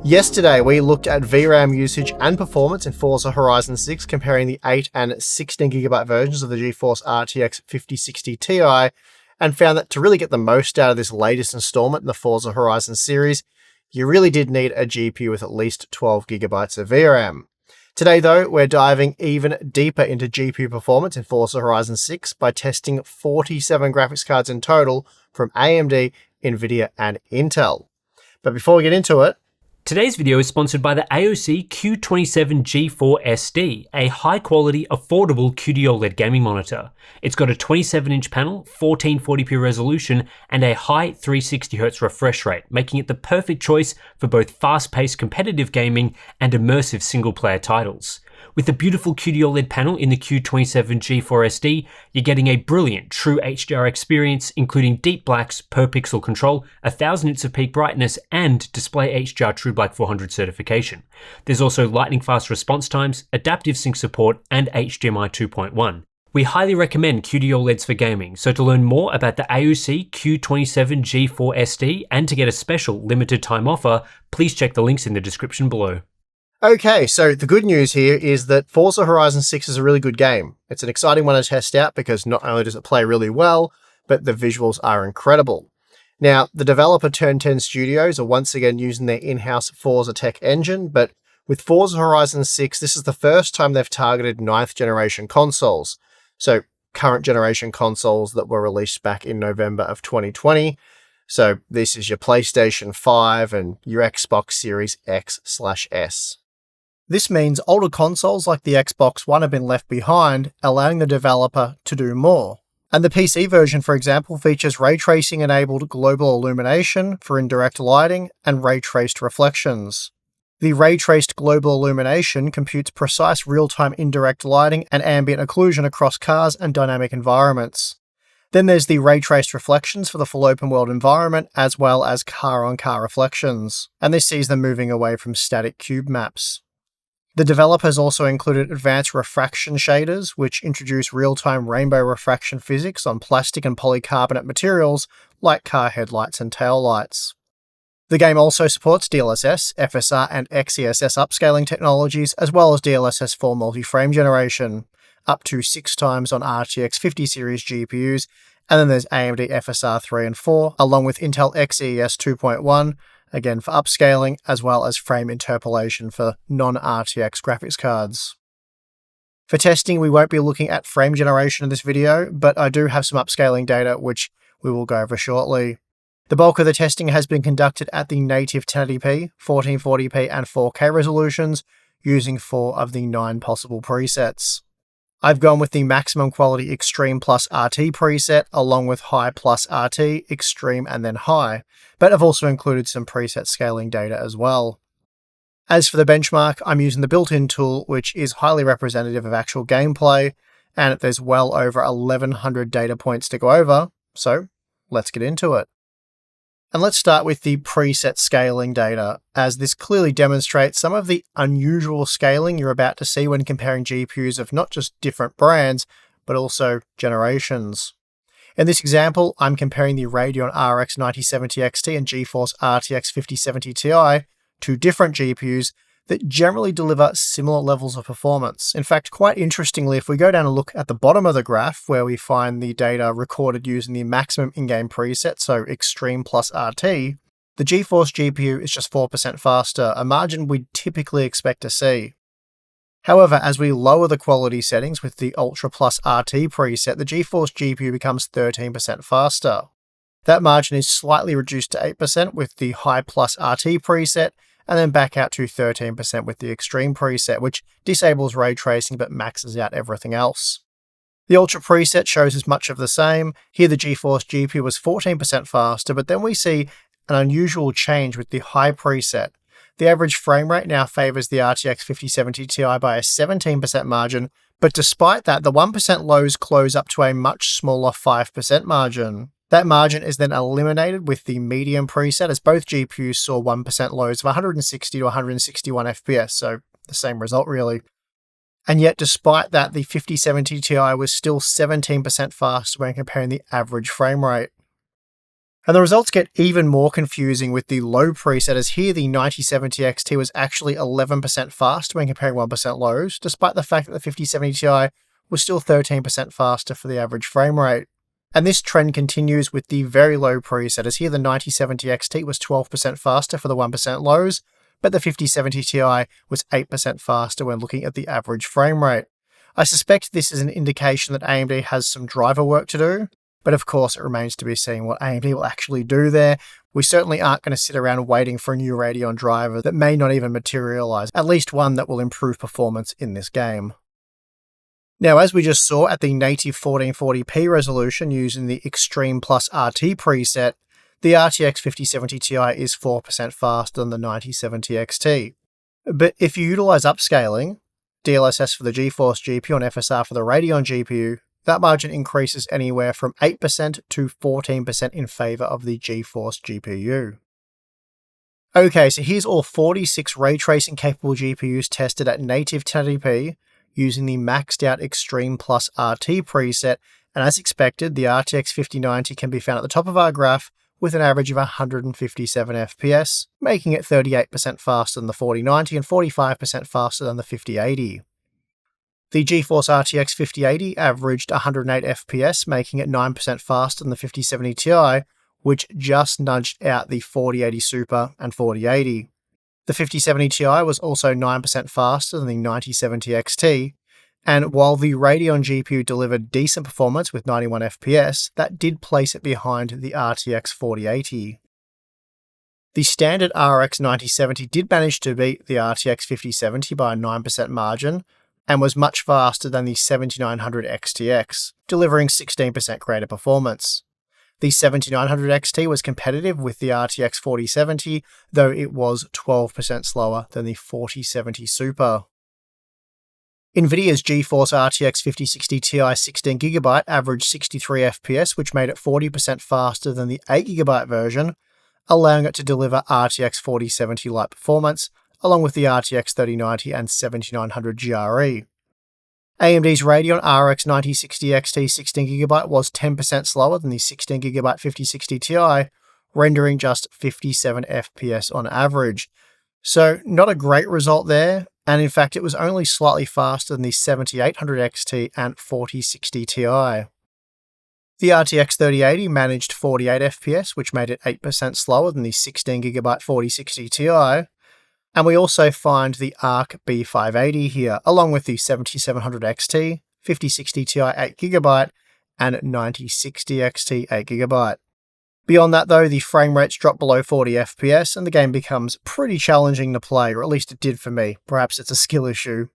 Yesterday, we looked at VRAM usage and performance in Forza Horizon 6, comparing the 8 and 16GB versions of the GeForce RTX 5060 Ti, and found that to really get the most out of this latest installment in the Forza Horizon series, you really did need a GPU with at least 12GB of VRAM. Today, though, we're diving even deeper into GPU performance in Forza Horizon 6 by testing 47 graphics cards in total from AMD, Nvidia, and Intel. But before we get into it, today's video is sponsored by the AOC Q27G4SD, a high-quality, affordable QD-OLED gaming monitor. It's got a 27-inch panel, 1440p resolution, and a high 360Hz refresh rate, making it the perfect choice for both fast-paced competitive gaming and immersive single-player titles. With the beautiful QD-OLED panel in the Q27G4SD, you're getting a brilliant true HDR experience, including deep blacks, per pixel control, 1000 nits of peak brightness, and display HDR True Black 400 certification. There's also lightning fast response times, adaptive sync support, and HDMI 2.1. We highly recommend QD-OLEDs for gaming, so to learn more about the AOC Q27G4SD and to get a special limited time offer, please check the links in the description below. Okay, so the good news here is that Forza Horizon 6 is a really good game. It's an exciting one to test out because not only does it play really well, but the visuals are incredible. Now, the developer Turn 10 Studios are once again using their in-house Forza tech engine, but with Forza Horizon 6, this is the first time they've targeted 9th generation consoles. So current generation consoles that were released back in November of 2020. So this is your PlayStation 5 and your Xbox Series X/S. This means older consoles like the Xbox One have been left behind, allowing the developer to do more. And the PC version, for example, features ray tracing enabled global illumination for indirect lighting and ray traced reflections. The ray traced global illumination computes precise real-time indirect lighting and ambient occlusion across cars and dynamic environments. Then there's the ray traced reflections for the full open world environment, as well as car-on-car reflections. And this sees them moving away from static cube maps. The developers also included advanced refraction shaders, which introduce real-time rainbow refraction physics on plastic and polycarbonate materials like car headlights and taillights. The game also supports DLSS, FSR, and XeSS upscaling technologies, as well as DLSS4 multi-frame generation, up to 6 times on RTX 50 series GPUs, and then there's AMD FSR 3 and 4, along with Intel XeS 2.1, again for upscaling, as well as frame interpolation for non-RTX graphics cards. For testing, we won't be looking at frame generation in this video, but I do have some upscaling data which we will go over shortly. The bulk of the testing has been conducted at the native 1080p, 1440p, and 4K resolutions, using 4 of the 9 possible presets. I've gone with the maximum quality Extreme+RT preset, along with High+RT, Extreme, and then High, but I've also included some preset scaling data as well. As for the benchmark, I'm using the built-in tool, which is highly representative of actual gameplay, and there's well over 1100 data points to go over, so let's get into it. And let's start with the preset scaling data, as this clearly demonstrates some of the unusual scaling you're about to see when comparing GPUs of not just different brands, but also generations. In this example, I'm comparing the Radeon RX 9070 XT and GeForce RTX 5070 Ti, two different GPUs that generally deliver similar levels of performance. In fact, quite interestingly, if we go down and look at the bottom of the graph where we find the data recorded using the maximum in-game preset, so Extreme+RT, the GeForce GPU is just 4% faster, a margin we'd typically expect to see. However, as we lower the quality settings with the Ultra+RT preset, the GeForce GPU becomes 13% faster. That margin is slightly reduced to 8% with the High+RT preset, and then back out to 13% with the Extreme preset, which disables ray tracing but maxes out everything else. The Ultra preset shows as much of the same. Here the GeForce GPU was 14% faster, but then we see an unusual change with the High preset. The average frame rate now favors the RTX 5070 Ti by a 17% margin, but despite that, the 1% lows close up to a much smaller 5% margin. That margin is then eliminated with the medium preset, as both GPUs saw 1% lows of 160 to 161 FPS, so the same result really. And yet despite that, the 5070 Ti was still 17% faster when comparing the average frame rate. And the results get even more confusing with the low preset, as here the 9070 XT was actually 11% faster when comparing 1% lows, despite the fact that the 5070 Ti was still 13% faster for the average frame rate. And this trend continues with the very low preset, as here the 9070 XT was 12% faster for the 1% lows, but the 5070 Ti was 8% faster when looking at the average frame rate. I suspect this is an indication that AMD has some driver work to do, but of course it remains to be seen what AMD will actually do there. We certainly aren't going to sit around waiting for a new Radeon driver that may not even materialize, at least one that will improve performance in this game. Now, as we just saw at the native 1440p resolution using the Extreme+RT preset, the RTX 5070 Ti is 4% faster than the 9070 XT. But if you utilize upscaling, DLSS for the GeForce GPU and FSR for the Radeon GPU, that margin increases anywhere from 8% to 14% in favor of the GeForce GPU. Okay, so here's all 46 ray tracing capable GPUs tested at native 1080p using the maxed out Extreme+RT preset, and as expected, the RTX 5090 can be found at the top of our graph with an average of 157 FPS, making it 38% faster than the 4090 and 45% faster than the 5080. The GeForce RTX 5080 averaged 108 FPS, making it 9% faster than the 5070 Ti, which just nudged out the 4080 Super and 4080. The 5070 Ti was also 9% faster than the 9070 XT, and while the Radeon GPU delivered decent performance with 91 FPS, that did place it behind the RTX 4080. The standard RX 9070 did manage to beat the RTX 5070 by a 9% margin, and was much faster than the 7900 XTX, delivering 16% greater performance. The 7900 XT was competitive with the RTX 4070, though it was 12% slower than the 4070 Super. NVIDIA's GeForce RTX 5060 Ti 16GB averaged 63 FPS, which made it 40% faster than the 8GB version, allowing it to deliver RTX 4070-like performance, along with the RTX 3090 and 7900 GRE. AMD's Radeon RX 9060 XT 16GB was 10% slower than the 16GB 5060 Ti, rendering just 57 FPS on average. So not a great result there, and in fact it was only slightly faster than the 7800 XT and 4060 Ti. The RTX 3080 managed 48 FPS, which made it 8% slower than the 16GB 4060 Ti, and we also find the Arc B580 here, along with the 7700 XT, 5060 Ti 8GB, and 9060 XT 8GB. Beyond that though, the frame rates drop below 40 FPS and the game becomes pretty challenging to play, or at least it did for me. Perhaps it's a skill issue.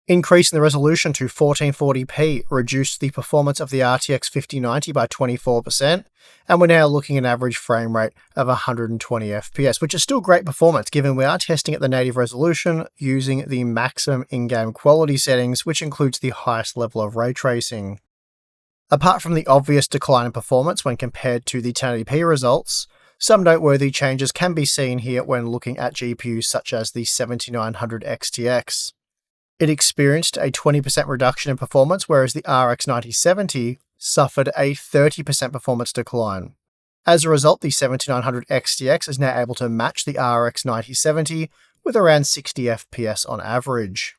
Increasing the resolution to 1440p reduced the performance of the RTX 5090 by 24%, and we're now looking at an average frame rate of 120 FPS, which is still great performance given we are testing at the native resolution using the maximum in-game quality settings, which includes the highest level of ray tracing. Apart from the obvious decline in performance when compared to the 1080p results, some noteworthy changes can be seen here when looking at GPUs such as the 7900 XTX. It experienced a 20% reduction in performance, whereas the RX 9070 suffered a 30% performance decline. As a result, the 7900 XTX is now able to match the RX 9070 with around 60 FPS on average.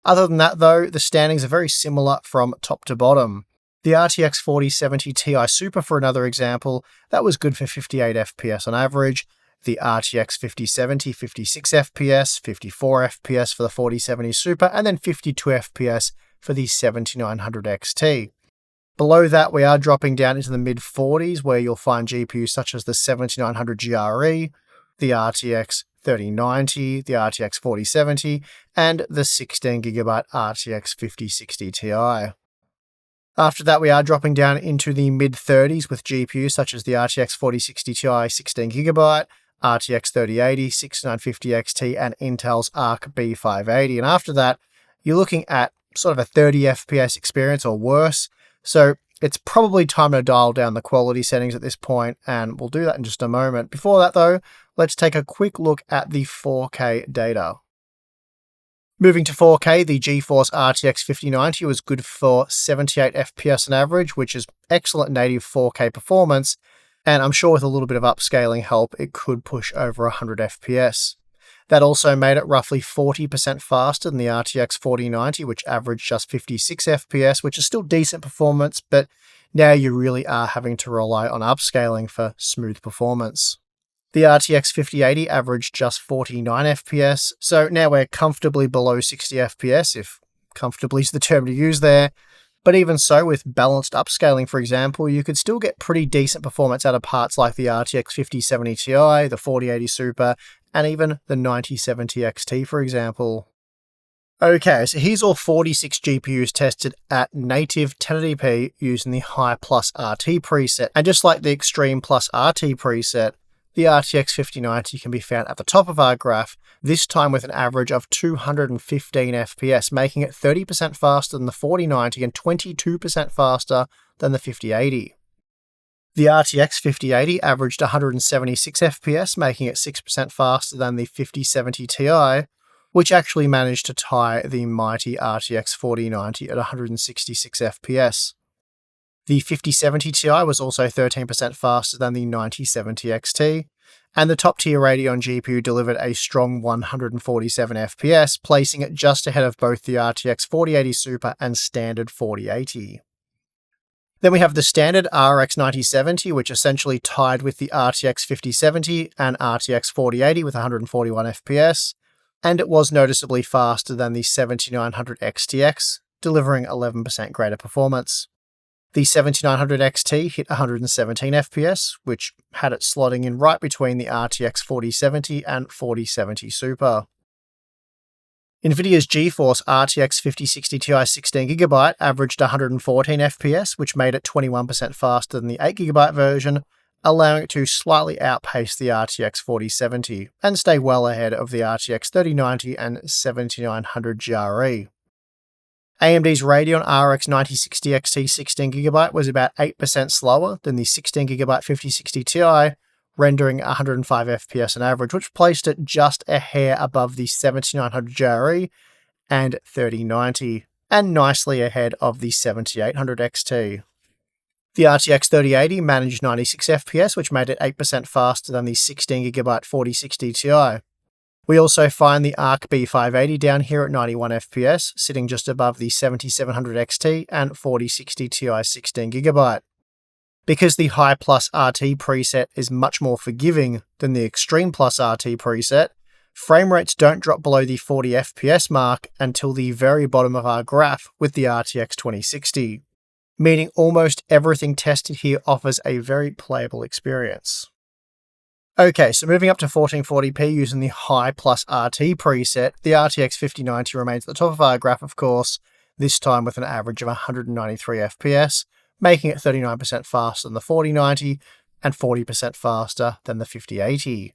Other than that though, the standings are very similar from top to bottom. The RTX 4070 Ti Super, for another example, that was good for 58 FPS on average. The RTX 5070, 56 FPS, 54 FPS for the 4070 Super, and then 52 FPS for the 7900 XT. Below that, we are dropping down into the mid-40s, where you'll find GPUs such as the 7900 GRE, the RTX 3090, the RTX 4070, and the 16GB RTX 5060 Ti. After that, we are dropping down into the mid-30s with GPUs such as the RTX 4060 Ti 16GB, RTX 3080, 6950 XT, and Intel's Arc B580. And after that, you're looking at sort of a 30 FPS experience or worse. So it's probably time to dial down the quality settings at this point, and we'll do that in just a moment. Before that though, let's take a quick look at the 4K data. Moving to 4K, the GeForce RTX 5090 was good for 78 FPS on average, which is excellent native 4K performance, And I'm sure with a little bit of upscaling help, it could push over 100 FPS. That also made it roughly 40% faster than the RTX 4090, which averaged just 56 FPS, which is still decent performance, but now you really are having to rely on upscaling for smooth performance. The RTX 5080 averaged just 49 FPS, so now we're comfortably below 60 FPS, if comfortably is the term to use there. But even so, with balanced upscaling, for example, you could still get pretty decent performance out of parts like the RTX 5070 Ti, the 4080 Super, and even the 9070 XT, for example. Okay, so here's all 46 GPUs tested at native 1080p using the High+RT preset. And just like the Extreme+RT preset, the RTX 5090 can be found at the top of our graph, this time with an average of 215 FPS, making it 30% faster than the 4090 and 22% faster than the 5080. The RTX 5080 averaged 176 FPS, making it 6% faster than the 5070 Ti, which actually managed to tie the mighty RTX 4090 at 166 FPS. The 5070 Ti was also 13% faster than the 9070 XT, and the top-tier Radeon GPU delivered a strong 147 FPS, placing it just ahead of both the RTX 4080 Super and standard 4080. Then we have the standard RX 9070, which essentially tied with the RTX 5070 and RTX 4080 with 141 FPS, and it was noticeably faster than the 7900 XTX, delivering 11% greater performance. The 7900 XT hit 117 FPS, which had it slotting in right between the RTX 4070 and 4070 Super. NVIDIA's GeForce RTX 5060 Ti 16GB averaged 114 FPS, which made it 21% faster than the 8GB version, allowing it to slightly outpace the RTX 4070 and stay well ahead of the RTX 3090 and 7900 GRE. AMD's Radeon RX 9060 XT 16GB was about 8% slower than the 16GB 5060 Ti, rendering 105 FPS on average, which placed it just a hair above the 7900 GRE and 3090, and nicely ahead of the 7800 XT. The RTX 3080 managed 96 FPS, which made it 8% faster than the 16GB 4060 Ti. We also find the Arc B580 down here at 91 FPS, sitting just above the 7700 XT and 4060 Ti 16GB. Because the High+RT preset is much more forgiving than the Extreme+RT preset, frame rates don't drop below the 40 FPS mark until the very bottom of our graph with the RTX 2060, meaning almost everything tested here offers a very playable experience. Okay, so moving up to 1440p using the High+RT preset, the RTX 5090 remains at the top of our graph, of course, this time with an average of 193 FPS, making it 39% faster than the 4090 and 40% faster than the 5080.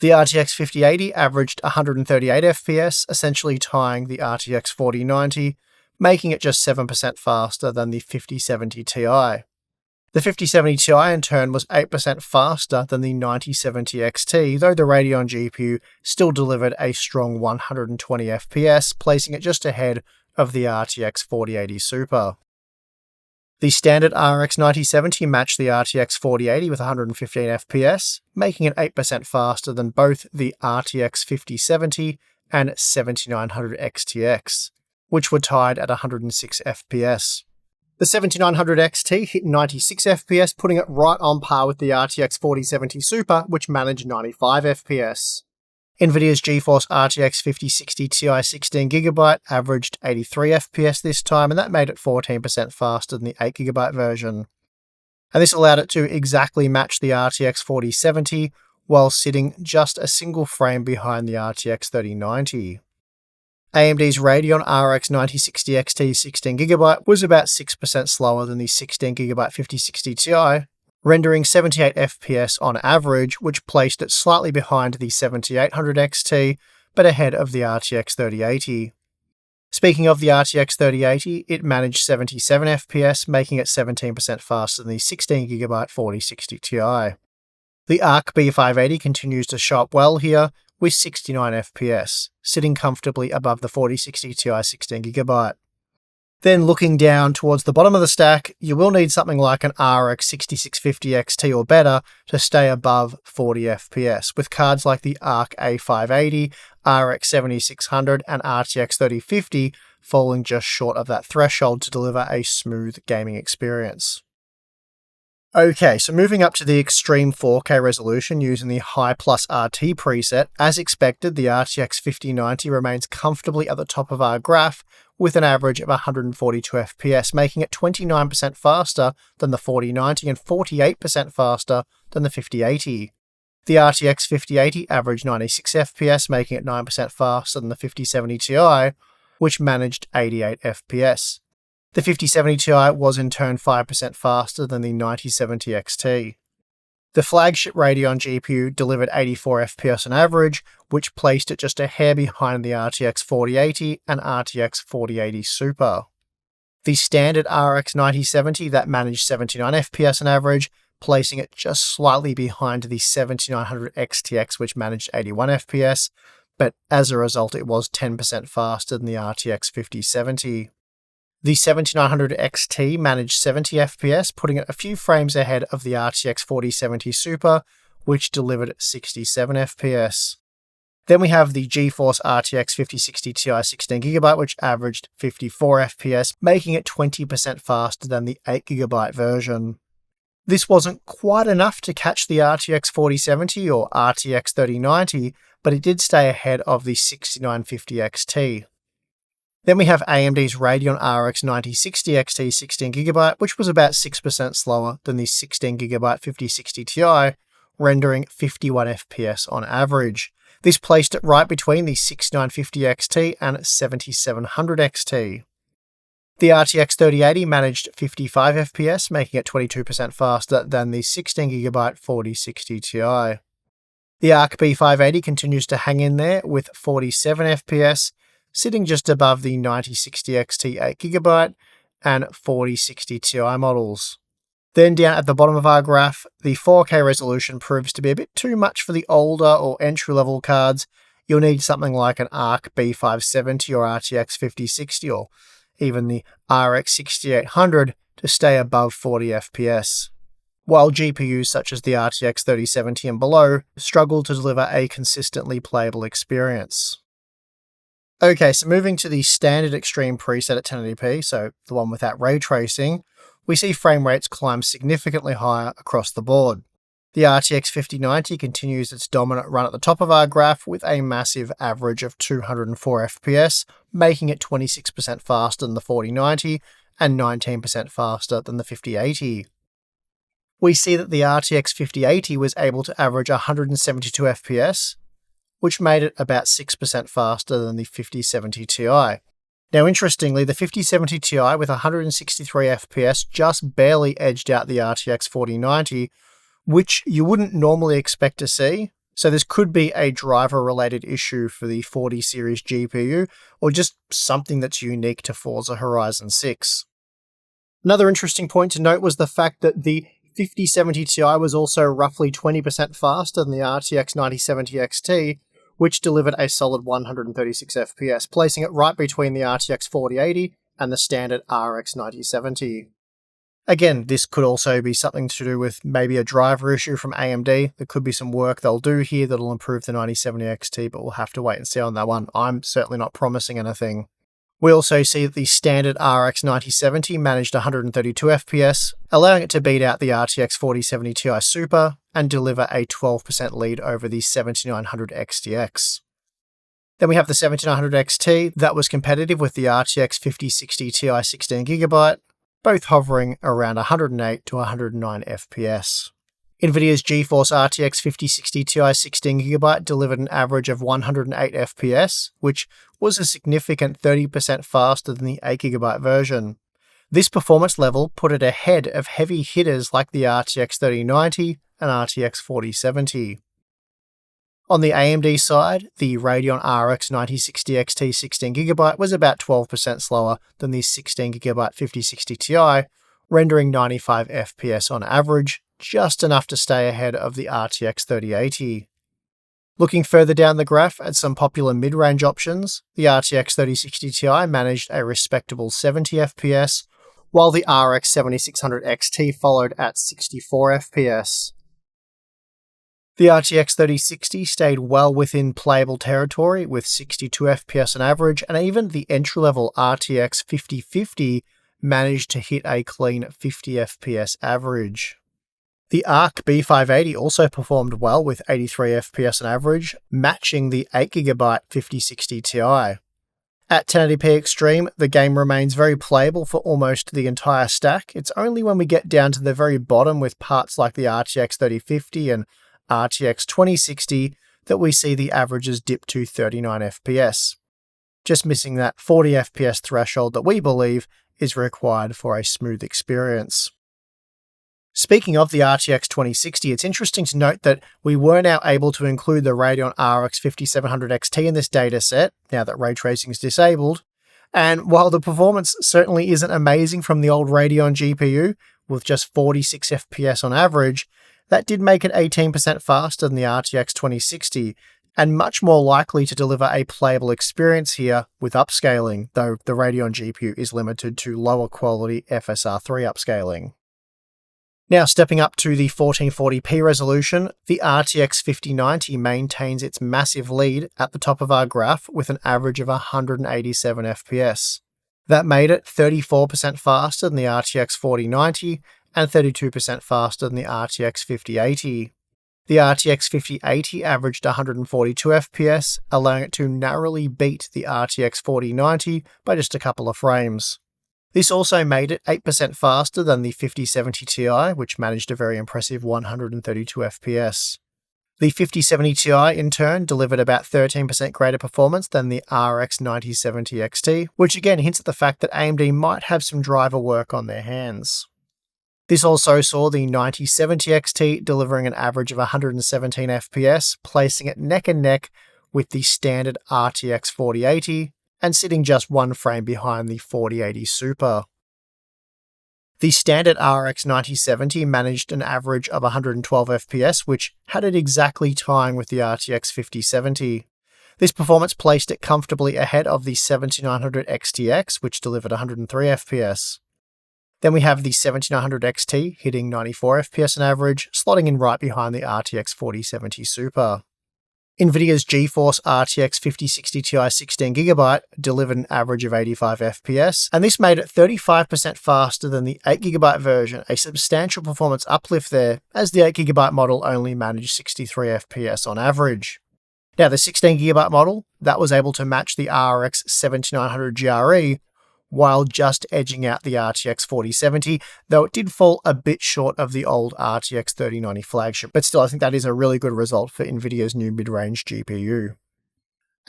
The RTX 5080 averaged 138 FPS, essentially tying the RTX 4090, making it just 7% faster than the 5070 Ti. The 5070 Ti in turn was 8% faster than the 9070 XT, though the Radeon GPU still delivered a strong 120 FPS, placing it just ahead of the RTX 4080 Super. The standard RX 9070 matched the RTX 4080 with 115 FPS, making it 8% faster than both the RTX 5070 and 7900 XTX, which were tied at 106 FPS. The 7900 XT hit 96 FPS, putting it right on par with the RTX 4070 Super, which managed 95 FPS. NVIDIA's GeForce RTX 5060 Ti 16GB averaged 83 FPS this time, and that made it 14% faster than the 8GB version. And this allowed it to exactly match the RTX 4070, while sitting just a single frame behind the RTX 3090. AMD's Radeon RX 9060 XT 16GB was about 6% slower than the 16GB 5060 Ti, rendering 78 FPS on average, which placed it slightly behind the 7800 XT, but ahead of the RTX 3080. Speaking of the RTX 3080, it managed 77 FPS, making it 17% faster than the 16GB 4060 Ti. The Arc B580 continues to show up well here, with 69 FPS, sitting comfortably above the 4060 Ti 16GB. Then looking down towards the bottom of the stack, you will need something like an RX 6650 XT or better to stay above 40 FPS, with cards like the ARC A580, RX 7600 and RTX 3050 falling just short of that threshold to deliver a smooth gaming experience. Okay, so moving up to the extreme 4K resolution using the High+RT preset, as expected, the RTX 5090 remains comfortably at the top of our graph with an average of 142 FPS, making it 29% faster than the 4090 and 48% faster than the 5080. The RTX 5080 averaged 96 FPS, making it 9% faster than the 5070 Ti, which managed 88 FPS. The 5070 Ti was in turn 5% faster than the 9070 XT. The flagship Radeon GPU delivered 84 FPS on average, which placed it just a hair behind the RTX 4080 and RTX 4080 Super. The standard RX 9070 that managed 79 FPS on average, placing it just slightly behind the 7900 XTX, which managed 81 FPS, but as a result it was 10% faster than the RTX 5070. The 7900 XT managed 70 FPS, putting it a few frames ahead of the RTX 4070 Super, which delivered 67 FPS. Then we have the GeForce RTX 5060 Ti 16GB, which averaged 54 FPS, making it 20% faster than the 8GB version. This wasn't quite enough to catch the RTX 4070 or RTX 3090, but it did stay ahead of the 6950 XT. Then we have AMD's Radeon RX 9060 XT 16GB, which was about 6% slower than the 16GB 5060 Ti, rendering 51 FPS on average. This placed it right between the 6950 XT and 7700 XT. The RTX 3080 managed 55 FPS, making it 22% faster than the 16GB 4060 Ti. The ARC B580 continues to hang in there with 47 FPS, sitting just above the 9060 XT 8GB and 4060 Ti models. Then down at the bottom of our graph, the 4K resolution proves to be a bit too much for the older or entry-level cards. You'll need something like an ARC B570 or RTX 5060 or even the RX 6800 to stay above 40 FPS. While GPUs such as the RTX 3070 and below struggle to deliver a consistently playable experience. Okay, so moving to the standard Extreme preset at 1080p, so the one without ray tracing, we see frame rates climb significantly higher across the board. The RTX 5090 continues its dominant run at the top of our graph with a massive average of 204 FPS, making it 26% faster than the 4090 and 19% faster than the 5080. We see that the RTX 5080 was able to average 172 FPS, which made it about 6% faster than the 5070 Ti. Now interestingly, the 5070 Ti with 163 FPS just barely edged out the RTX 4090, which you wouldn't normally expect to see, so this could be a driver-related issue for the 40 series GPU, or just something that's unique to Forza Horizon 6. Another interesting point to note was the fact that the 5070 Ti was also roughly 20% faster than the RTX 9070 XT, which delivered a solid 136 FPS, placing it right between the RTX 4080 and the standard RX 9070. Again, this could also be something to do with maybe a driver issue from AMD. There could be some work they'll do here that'll improve the 9070 XT, but we'll have to wait and see on that one. I'm certainly not promising anything. We also see that the standard RX 9070 managed 132 FPS, allowing it to beat out the RTX 4070 Ti Super and deliver a 12% lead over the 7900 XTX. Then we have the 7900 XT that was competitive with the RTX 5060 Ti 16GB, both hovering around 108 to 109 FPS. NVIDIA's GeForce RTX 5060 Ti 16GB delivered an average of 108 FPS, which was a significant 30% faster than the 8GB version. This performance level put it ahead of heavy hitters like the RTX 3090 and RTX 4070. On the AMD side, the Radeon RX 9060 XT 16GB was about 12% slower than the 16GB 5060 Ti, rendering 95 FPS on average, just enough to stay ahead of the RTX 3080. Looking further down the graph at some popular mid-range options, the RTX 3060 Ti managed a respectable 70 FPS, while the RX 7600 XT followed at 64 FPS. The RTX 3060 stayed well within playable territory with 62 FPS on average, and even the entry-level RTX 5050 managed to hit a clean 50 FPS average. The ARC B580 also performed well with 83 FPS on average, matching the 8GB 5060 Ti. At 1080p Extreme, the game remains very playable for almost the entire stack. It's only when we get down to the very bottom with parts like the RTX 3050 and RTX 2060 that we see the averages dip to 39 FPS, just missing that 40 FPS threshold that we believe is required for a smooth experience. Speaking of the RTX 2060, it's interesting to note that we were now able to include the Radeon RX 5700 XT in this dataset, now that ray tracing is disabled, and while the performance certainly isn't amazing from the old Radeon GPU, with just 46 FPS on average, that did make it 18% faster than the RTX 2060, and much more likely to deliver a playable experience here with upscaling, though the Radeon GPU is limited to lower quality FSR3 upscaling. Now stepping up to the 1440p resolution, the RTX 5090 maintains its massive lead at the top of our graph with an average of 187 FPS. That made it 34% faster than the RTX 4090 and 32% faster than the RTX 5080. The RTX 5080 averaged 142 FPS, allowing it to narrowly beat the RTX 4090 by just a couple of frames. This also made it 8% faster than the 5070 Ti, which managed a very impressive 132 FPS. The 5070 Ti, in turn, delivered about 13% greater performance than the RX 9070 XT, which again hints at the fact that AMD might have some driver work on their hands. This also saw the 9070 XT delivering an average of 117 FPS, placing it neck and neck with the standard RTX 4080, and sitting just one frame behind the 4080 Super. The standard RX 9070 managed an average of 112 FPS, which had it exactly tying with the RTX 5070. This performance placed it comfortably ahead of the 7900 XTX, which delivered 103 FPS. Then we have the 7900 XT hitting 94 FPS on average, slotting in right behind the RTX 4070 Super. NVIDIA's GeForce RTX 5060 Ti 16GB delivered an average of 85 FPS, and this made it 35% faster than the 8GB version, a substantial performance uplift there, as the 8GB model only managed 63 FPS on average. Now the 16GB model, that was able to match the RX 7900 GRE, while just edging out the RTX 4070, though it did fall a bit short of the old RTX 3090 flagship, but still I think that is a really good result for NVIDIA's new mid-range GPU.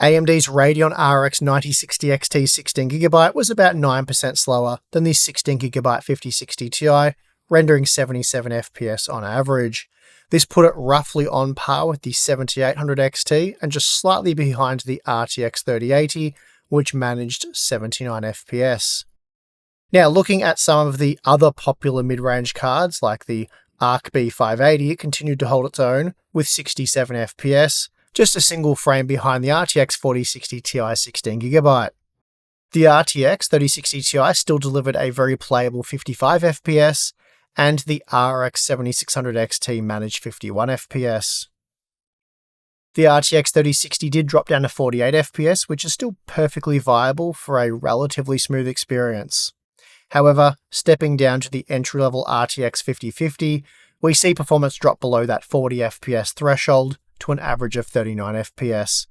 AMD's Radeon RX 9060 XT 16GB was about 9% slower than the 16GB 5060 Ti, rendering 77 FPS on average. This put it roughly on par with the 7800 XT and just slightly behind the RTX 3080, which managed 79 FPS. Now, looking at some of the other popular mid-range cards, like the ARC B580, it continued to hold its own with 67 FPS, just a single frame behind the RTX 4060 Ti 16GB. The RTX 3060 Ti still delivered a very playable 55 FPS, and the RX 7600 XT managed 51 FPS. The RTX 3060 did drop down to 48 FPS, which is still perfectly viable for a relatively smooth experience. However, stepping down to the entry-level RTX 5050, we see performance drop below that 40 FPS threshold to an average of 39 FPS.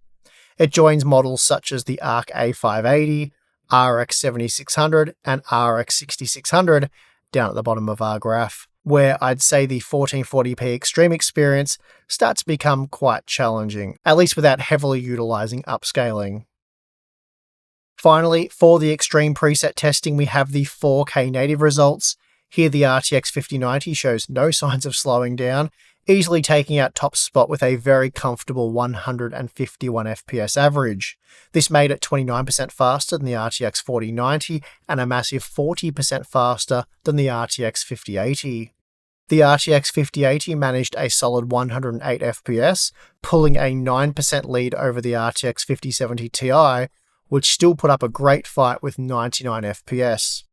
It joins models such as the ARC A580, RX 7600, and RX 6600 down at the bottom of our graph, where I'd say the 1440p Extreme experience starts to become quite challenging, at least without heavily utilizing upscaling. Finally, for the Extreme preset testing, we have the 4K native results. Here the RTX 5090 shows no signs of slowing down, easily taking out top spot with a very comfortable 151 FPS average. This made it 29% faster than the RTX 4090 and a massive 40% faster than the RTX 5080. The RTX 5080 managed a solid 108 FPS, pulling a 9% lead over the RTX 5070 Ti, which still put up a great fight with 99 FPS.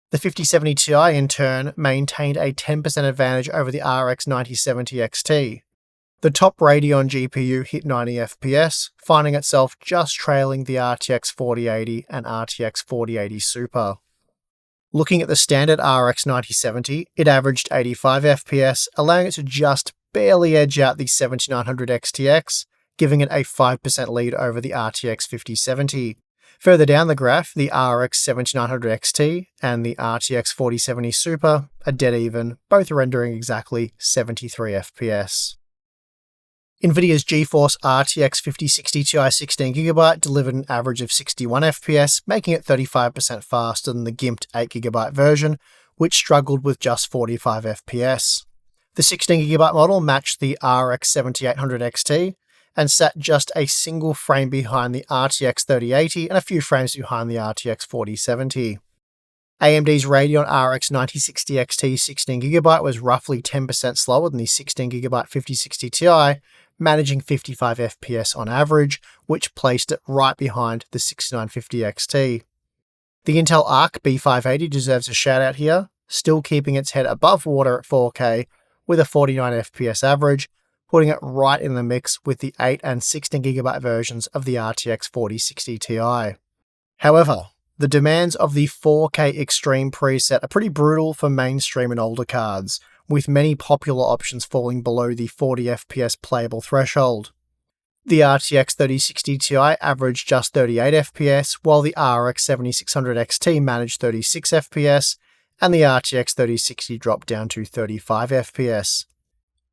The 5070 Ti, in turn, maintained a 10% advantage over the RX 9070 XT. The top Radeon GPU hit 90 FPS, finding itself just trailing the RTX 4080 and RTX 4080 Super. Looking at the standard RX 9070, it averaged 85 FPS, allowing it to just barely edge out the 7900 XTX, giving it a 5% lead over the RTX 5070. Further down the graph, the RX 7900 XT and the RTX 4070 Super are dead even, both rendering exactly 73 FPS. NVIDIA's GeForce RTX 5060 Ti 16GB delivered an average of 61 FPS, making it 35% faster than the gimped 8GB version, which struggled with just 45 FPS. The 16GB model matched the RX 7800 XT and sat just a single frame behind the RTX 3080 and a few frames behind the RTX 4070. AMD's Radeon RX 9060 XT 16GB was roughly 10% slower than the 16GB 5060 Ti, managing 55 FPS on average, which placed it right behind the 6950 XT. The Intel Arc B580 deserves a shout out here, still keeping its head above water at 4K with a 49 FPS average, putting it right in the mix with the 8 and 16GB versions of the RTX 4060 Ti. However, the demands of the 4K Extreme preset are pretty brutal for mainstream and older cards, with many popular options falling below the 40 FPS playable threshold. The RTX 3060 Ti averaged just 38 FPS, while the RX 7600 XT managed 36 FPS, and the RTX 3060 dropped down to 35 FPS.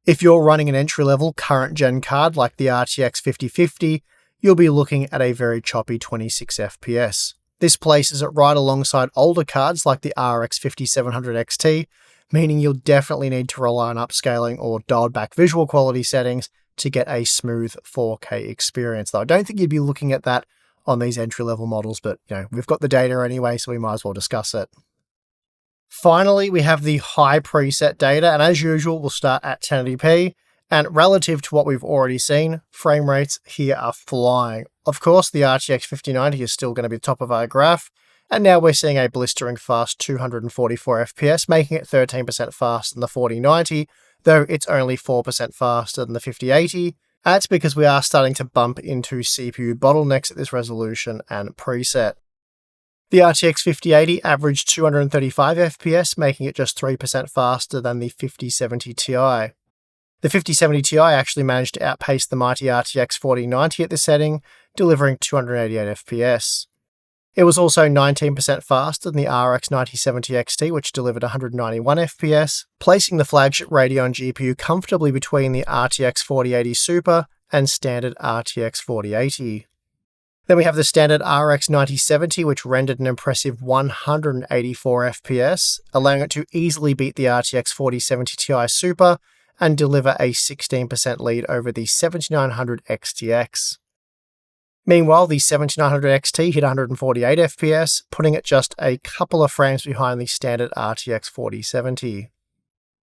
If you're running an entry-level current-gen card like the RTX 5050, you'll be looking at a very choppy 26 FPS. This places it right alongside older cards like the RX 5700 XT, meaning you'll definitely need to rely on upscaling or dialed-back visual quality settings to get a smooth 4K experience. Though I don't think you'd be looking at that on these entry-level models, but we've got the data anyway, so we might as well discuss it. Finally, we have the high preset data, and as usual, we'll start at 1080p. And relative to what we've already seen, frame rates here are flying. Of course, the RTX 5090 is still going to be the top of our graph, and now we're seeing a blistering fast 244 FPS, making it 13% faster than the 4090, though it's only 4% faster than the 5080. That's because we are starting to bump into CPU bottlenecks at this resolution and preset. The RTX 5080 averaged 235 FPS, making it just 3% faster than the 5070 Ti. The 5070 Ti actually managed to outpace the mighty RTX 4090 at this setting, delivering 288 FPS. It was also 19% faster than the RX 9070 XT, which delivered 191 FPS, placing the flagship Radeon GPU comfortably between the RTX 4080 Super and standard RTX 4080. Then we have the standard RX 9070, which rendered an impressive 184 FPS, allowing it to easily beat the RTX 4070 Ti Super and deliver a 16% lead over the 7900 XTX. Meanwhile, the 7900 XT hit 148 FPS, putting it just a couple of frames behind the standard RTX 4070.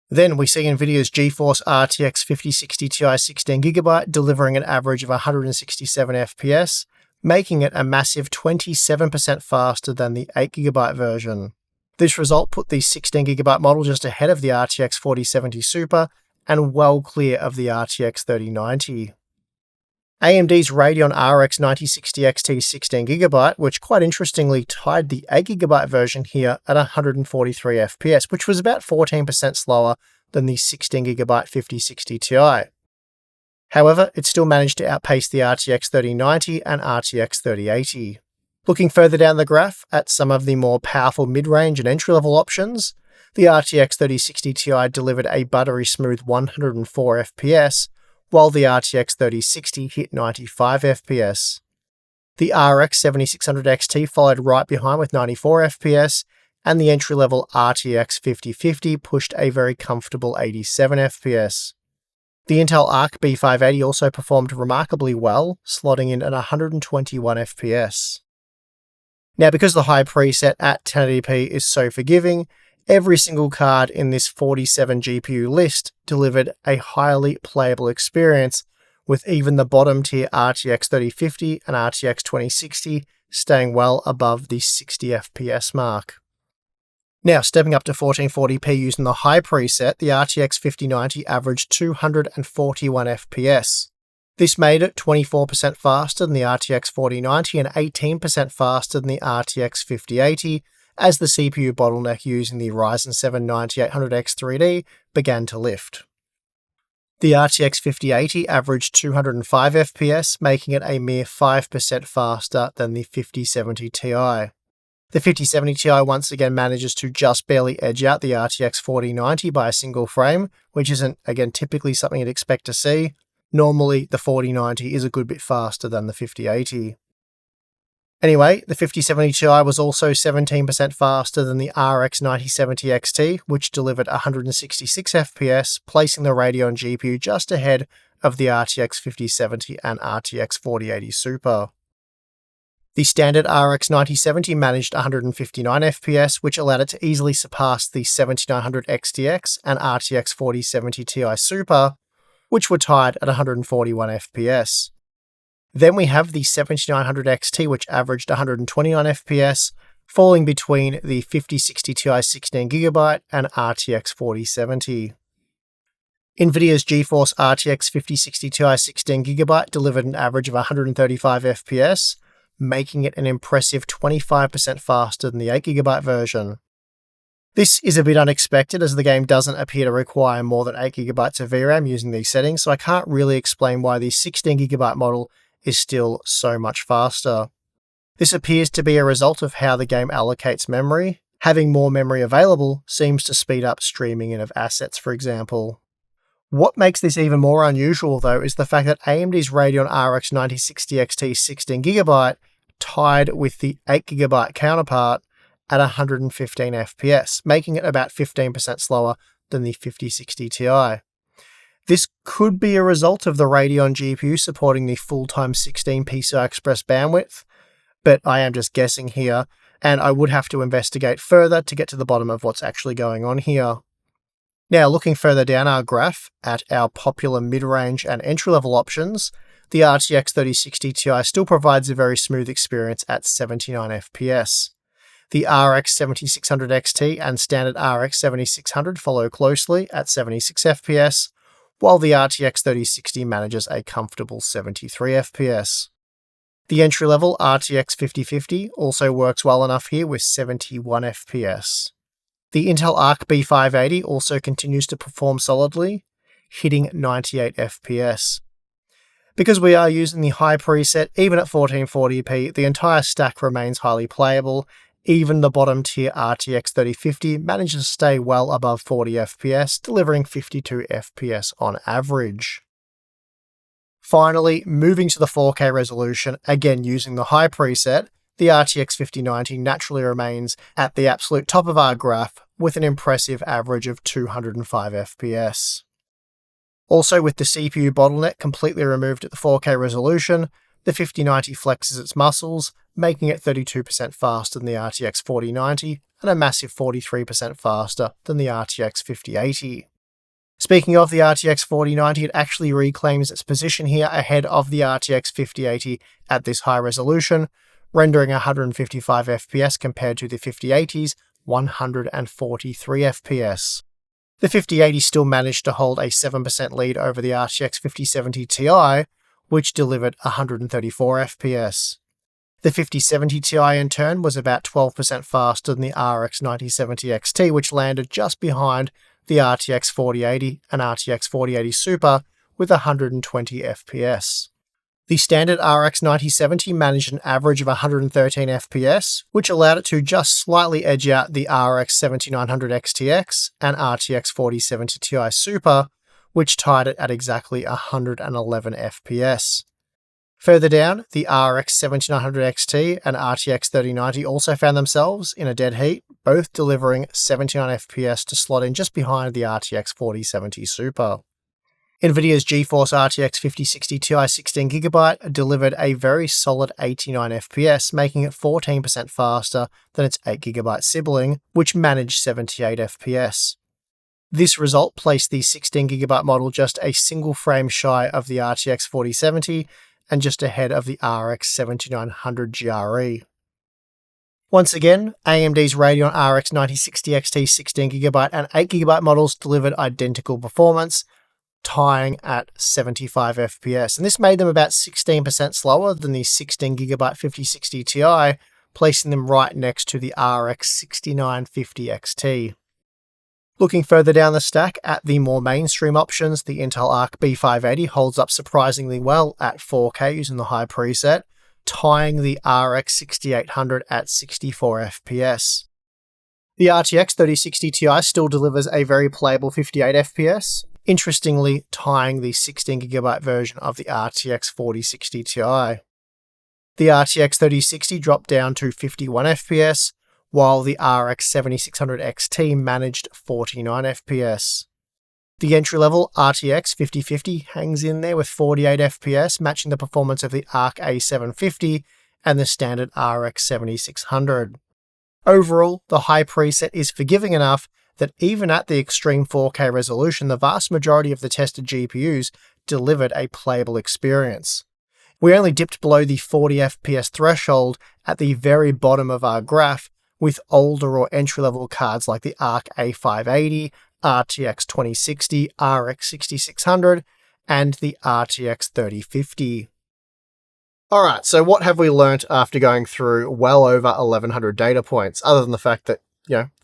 Then we see NVIDIA's GeForce RTX 5060 Ti 16GB delivering an average of 167 FPS, making it a massive 27% faster than the 8GB version. This result put the 16GB model just ahead of the RTX 4070 Super and well clear of the RTX 3090. AMD's Radeon RX 9060 XT 16GB, which quite interestingly tied the 8GB version here at 143 FPS, which was about 14% slower than the 16GB 5060 Ti. However, it still managed to outpace the RTX 3090 and RTX 3080. Looking further down the graph at some of the more powerful mid-range and entry-level options, the RTX 3060 Ti delivered a buttery smooth 104 FPS, while the RTX 3060 hit 95 FPS. The RX 7600 XT followed right behind with 94 FPS, and the entry-level RTX 5050 pushed a very comfortable 87 FPS. The Intel Arc B580 also performed remarkably well, slotting in at 121 FPS. Now, because the high preset at 1080p is so forgiving, Every single card in this 47 GPU list delivered a highly playable experience, with even the bottom tier RTX 3050 and RTX 2060 staying well above the 60 FPS mark. Now, stepping up to 1440p using the high preset, the RTX 5090 averaged 241 FPS. This made it 24% faster than the RTX 4090 and 18% faster than the RTX 5080, as the CPU bottleneck using the Ryzen 7 9800X 3D began to lift. The RTX 5080 averaged 205 FPS, making it a mere 5% faster than the 5070 Ti. The 5070 Ti once again manages to just barely edge out the RTX 4090 by a single frame, which isn't, again, typically something you'd expect to see. Normally, the 4090 is a good bit faster than the 5080. Anyway, the 5070 Ti was also 17% faster than the RX 9070 XT, which delivered 166 FPS, placing the Radeon GPU just ahead of the RTX 5070 and RTX 4080 Super. The standard RX 9070 managed 159 FPS, which allowed it to easily surpass the 7900 XTX and RTX 4070 Ti Super, which were tied at 141 FPS. Then we have the 7900 XT, which averaged 129 FPS, falling between the 5060 Ti 16GB and RTX 4070. NVIDIA's GeForce RTX 5060 Ti 16GB delivered an average of 135 FPS, making it an impressive 25% faster than the 8GB version. This is a bit unexpected, as the game doesn't appear to require more than 8GB of VRAM using these settings, so I can't really explain why the 16GB model is still so much faster. This appears to be a result of how the game allocates memory. Having more memory available seems to speed up streaming in of assets, for example. What makes this even more unusual, though, is the fact that AMD's Radeon RX 9060 XT 16GB tied with the 8GB counterpart at 115 FPS, making it about 15% slower than the 5060 Ti. This could be a result of the Radeon GPU supporting the full-time 16 PCI Express bandwidth, but I am just guessing here, and I would have to investigate further to get to the bottom of what's actually going on here. Now, looking further down our graph at our popular mid-range and entry-level options, the RTX 3060 Ti still provides a very smooth experience at 79 FPS. The RX 7600 XT and standard RX 7600 follow closely at 76 FPS, while the RTX 3060 manages a comfortable 73 FPS. The entry-level RTX 5050 also works well enough here with 71 FPS. The Intel Arc B580 also continues to perform solidly, hitting 98 FPS. Because we are using the high preset, even at 1440p, the entire stack remains highly playable. Even the bottom tier RTX 3050 manages to stay well above 40 FPS, delivering 52 FPS on average. Finally, moving to the 4K resolution, again using the high preset, the RTX 5090 naturally remains at the absolute top of our graph with an impressive average of 205 FPS. Also, with the CPU bottleneck completely removed at the 4K resolution, the 5090 flexes its muscles, making it 32% faster than the RTX 4090 and a massive 43% faster than the RTX 5080. Speaking of the RTX 4090, it actually reclaims its position here ahead of the RTX 5080 at this high resolution, rendering 155 FPS compared to the 5080's 143 FPS. The 5080 still managed to hold a 7% lead over the RTX 5070 Ti, which delivered 134 FPS. The 5070 Ti in turn was about 12% faster than the RX 9070 XT, which landed just behind the RTX 4080 and RTX 4080 Super with 120 FPS. The standard RX 9070 managed an average of 113 FPS, which allowed it to just slightly edge out the RX 7900 XTX and RTX 4070 Ti Super, which tied it at exactly 111 FPS. Further down, the RX 7900 XT and RTX 3090 also found themselves in a dead heat, both delivering 79 FPS to slot in just behind the RTX 4070 Super. NVIDIA's GeForce RTX 5060 Ti 16GB delivered a very solid 89 FPS, making it 14% faster than its 8GB sibling, which managed 78 FPS. This result placed the 16GB model just a single frame shy of the RTX 4070 and just ahead of the RX 7900 GRE. Once again, AMD's Radeon RX 9060 XT 16GB and 8GB models delivered identical performance, tying at 75 FPS, and this made them about 16% slower than the 16GB 5060 Ti, placing them right next to the RX 6950 XT. Looking further down the stack at the more mainstream options, the Intel Arc B580 holds up surprisingly well at 4K using the high preset, tying the RX 6800 at 64 FPS. The RTX 3060 Ti still delivers a very playable 58 FPS, interestingly tying the 16GB version of the RTX 4060 Ti. The RTX 3060 dropped down to 51 FPS, while the RX 7600 XT managed 49 FPS. The entry-level RTX 5050 hangs in there with 48 FPS, matching the performance of the Arc A750 and the standard RX 7600. Overall, the high preset is forgiving enough that even at the extreme 4K resolution, the vast majority of the tested GPUs delivered a playable experience. We only dipped below the 40 FPS threshold at the very bottom of our graph with older or entry-level cards like the Arc A580, RTX 2060, RX 6600, and the RTX 3050. Alright, so what have we learnt after going through well over 1100 data points, other than the fact that,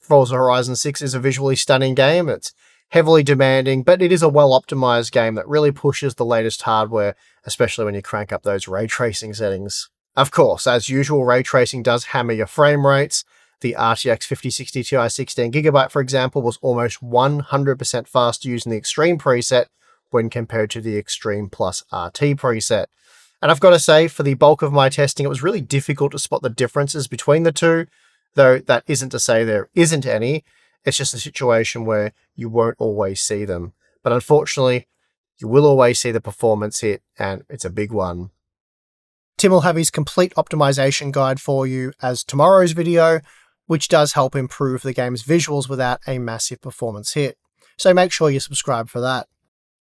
Forza Horizon 6 is a visually stunning game, it's heavily demanding, but it is a well-optimized game that really pushes the latest hardware, especially when you crank up those ray tracing settings. Of course, as usual, ray tracing does hammer your frame rates. The RTX 5060 Ti 16GB, for example, was almost 100% faster using the Extreme preset when compared to the Extreme+RT preset. And I've got to say, for the bulk of my testing, it was really difficult to spot the differences between the two, though that isn't to say there isn't any. It's just a situation where you won't always see them. But unfortunately, you will always see the performance hit, and it's a big one. Tim will have his complete optimization guide for you as tomorrow's video, which does help improve the game's visuals without a massive performance hit. So make sure you subscribe for that.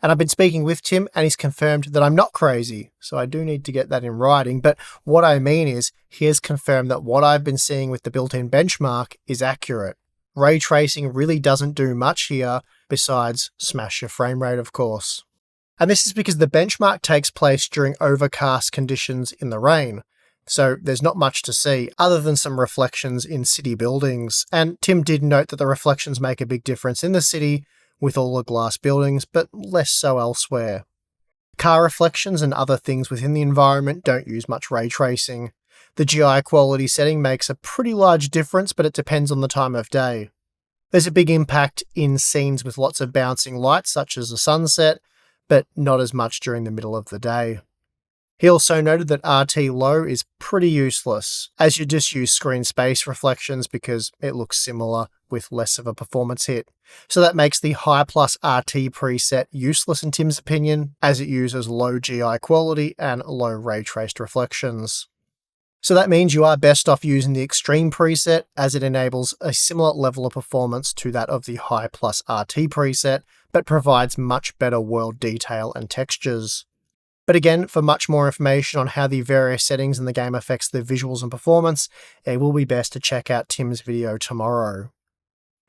And I've been speaking with Tim, and he's confirmed that I'm not crazy, so I do need to get that in writing. But what I mean is, he has confirmed that what I've been seeing with the built-in benchmark is accurate. Ray tracing really doesn't do much here, besides smash your frame rate, of course. And this is because the benchmark takes place during overcast conditions in the rain, so there's not much to see other than some reflections in city buildings. And Tim did note that the reflections make a big difference in the city with all the glass buildings, but less so elsewhere. Car reflections and other things within the environment don't use much ray tracing. The GI quality setting makes a pretty large difference, but it depends on the time of day. There's a big impact in scenes with lots of bouncing lights, such as a sunset, but not as much during the middle of the day. He also noted that RT low is pretty useless, as you just use screen space reflections because it looks similar with less of a performance hit. So that makes the High+RT preset useless in Tim's opinion, as it uses low GI quality and low ray traced reflections. So that means you are best off using the Extreme preset, as it enables a similar level of performance to that of the High+RT preset, but provides much better world detail and textures. But again, for much more information on how the various settings in the game affects the visuals and performance, it will be best to check out Tim's video tomorrow.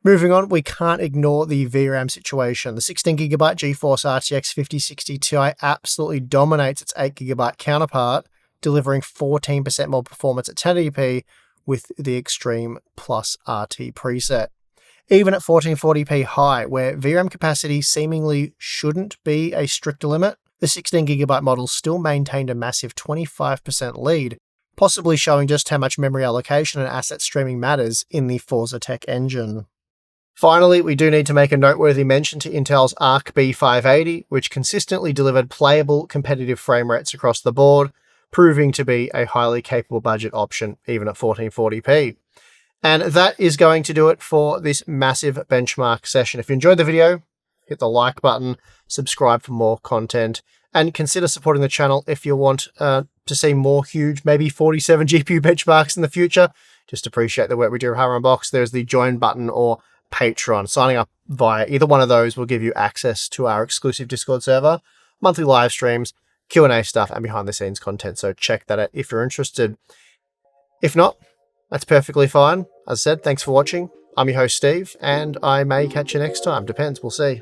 Moving on, we can't ignore the VRAM situation. The 16GB GeForce RTX 5060 Ti absolutely dominates its 8GB counterpart, delivering 14% more performance at 1080p with the Extreme+RT preset. Even at 1440p high, where VRAM capacity seemingly shouldn't be a strict limit, the 16GB model still maintained a massive 25% lead, possibly showing just how much memory allocation and asset streaming matters in the Forza tech engine. Finally, we do need to make a noteworthy mention to Intel's Arc B580, which consistently delivered playable, competitive frame rates across the board, proving to be a highly capable budget option even at 1440p. And that is going to do it for this massive benchmark session. If you enjoyed the video, hit the like button, subscribe for more content, and consider supporting the channel if you want to see more huge, maybe 47 GPU benchmarks in the future. Just appreciate the work we do at Unboxed. There's the join button or Patreon. Signing up via either one of those will give you access to our exclusive Discord server, monthly live streams, Q&A stuff, and behind the scenes content. So check that out if you're interested. If not, that's perfectly fine. As I said, thanks for watching. I'm your host, Steve, and I may catch you next time. Depends. We'll see.